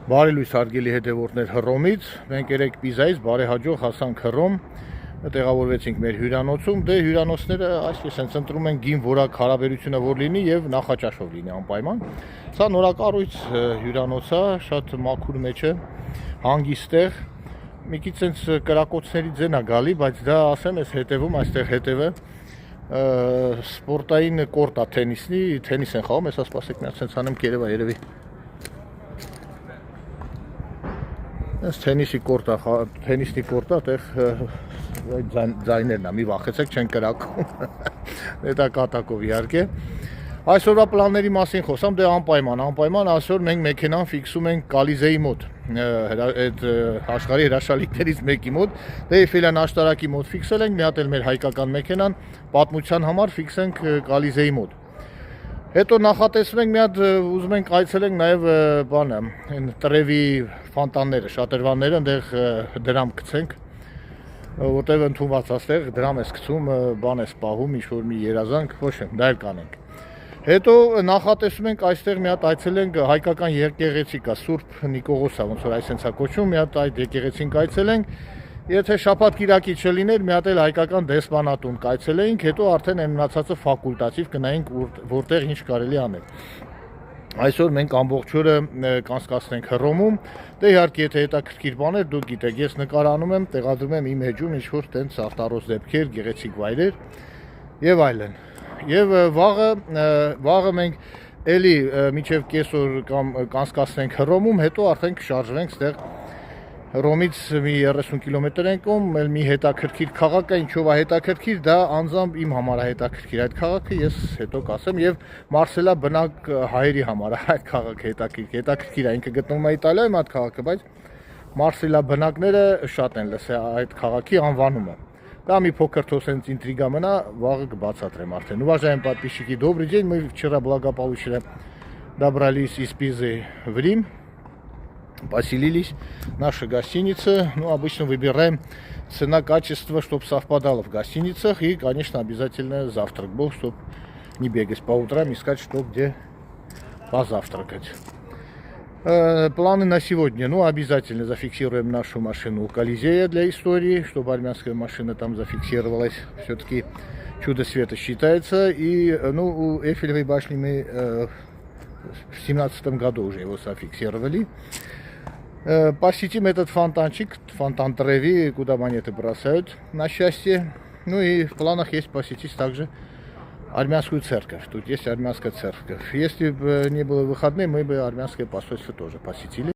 Բարի լույս հարգելի հետևորդներ Հռոմից, մենք երեք Պիզայից բարեհաջող հասանք Հռոմ, տեղավորվեցինք մեր հյուրանոցում, դե հյուրանոցները այսպես են ընտրում են գին որակ հարաբերությունը որ լինի եւ նախաճաշով լինի անպայման։ Սա նորակառույց հյուրանոց է, շատ մաքուր մեջ է, հանգիստ տեղ, մի քիչ sense կրակոցների ձեն է գալի, բայց դա ասեմ էս հետևում, այստեղ հետևը սպորտային կորտ է թենիս են խաղում, հեսա սպասեք մի հատ sense անեմ կերևա երևի։ Այս թենիսի կորտ է, տեղ ձայներն է, մի վախեցեք, չեն կրակում, դա կատակով իհարկե։ Այսօրվա պլանների մասին խոսամ, դե անպայման, այսօր մենք մեքենան ֆիքսում ենք Կալիզեի մոտ, այդ աշխարհի հրաշալիքներից մեկի մոտ, դե Էյֆելյան աշտարակի մոտ ֆիքսել ենք, մի հատ էլ մեր հայկական մեքենան պատմության համար ֆիքսենք Կալիզեի մոտ։ Հետո նախատեսում ենք մի հատ ուզում ենք այցելենք նաև բանը, Տրևի ֆոնտանները, շատրվանները, այնտեղ դրամ գցենք, որտեղ ընդունված աստեղ դրամ ես գցում, բան ես պահում, ինչ-որ մի երազանք, ոչ եմ, դա էլ կանենք։ Հետո նախատեսում ենք այստեղ մի հատ այցելենք հայկական եկեղեցի կա, Սուրբ Նիկողոսը, ոնց որ այսպես է կոչվում, մի հատ այդ եկեղեցին կայցելենք։ Եթե շաբաթ կիրակի չլիներ, մի հատ էլ հայկական դեսպանատուն կայցելեինք, հետո արդեն այն մնացածը ֆակուլտատիվ կնայինք որտեղ ինչ կարելի անել։ Այսօր մենք ամբողջ օրը կանցկացնենք Հռոմում, դե իհարկե եթե հետաքրքիր բաներ դուք գիտեք, ես նկարանում եմ, տեղադրում եմ իմ էջում ինչ-որ տենց արտարոց դեպքեր, գեղեցիկ վայրեր եւ այլն։ Եվ վաղը մենք էլի մինչև կեսօր կամ կանցկացնենք Հռոմում, հետո արդեն կշարժվենք ստեղ Հռոմից մի 30 կիլոմետր ենք ում, էլ մի հետաքրքիր քաղաք է, ինչով է հետաքրքիր, դա անձամբ իմ համար է հետաքրքիր այդ քաղաքը, ես հետո կասեմ, եւ Մարսելա բնակ հայերի համար է այդ քաղաքը հետաքրքիր է, ինքը գտնվում է Իտալիայում այդ քաղաքը, բայց Մարսելա բնակները շատ են լսել այդ քաղաքի анվանումը։ Դա մի փոքր թոսենց ինտրիգա մնա, վաղը կբացատրեմ արդեն։ Уважаемые подписчики, добрый день. Мы вчера благополучно добрались из Пизы в Рим. Поселились в нашей гостинице. Ну, обычно выбираем цена-качество, чтобы совпадало в гостиницах. И, конечно, обязательно завтрак был, чтобы не бегать по утрам, искать, что где позавтракать. Планы на сегодня. Ну, обязательно зафиксируем нашу машину у Колизея для истории, чтобы армянская машина там зафиксировалась. Все-таки чудо света считается. И, ну, у Эйфелевой башни мы в 2017 году уже его зафиксировали. Посетим этот фонтанчик, фонтан Треви, куда монеты бросают, на счастье. Ну и в планах есть посетить также армянскую церковь. Тут есть армянская церковь. Если бы не было выходных, мы бы армянское посольство тоже посетили.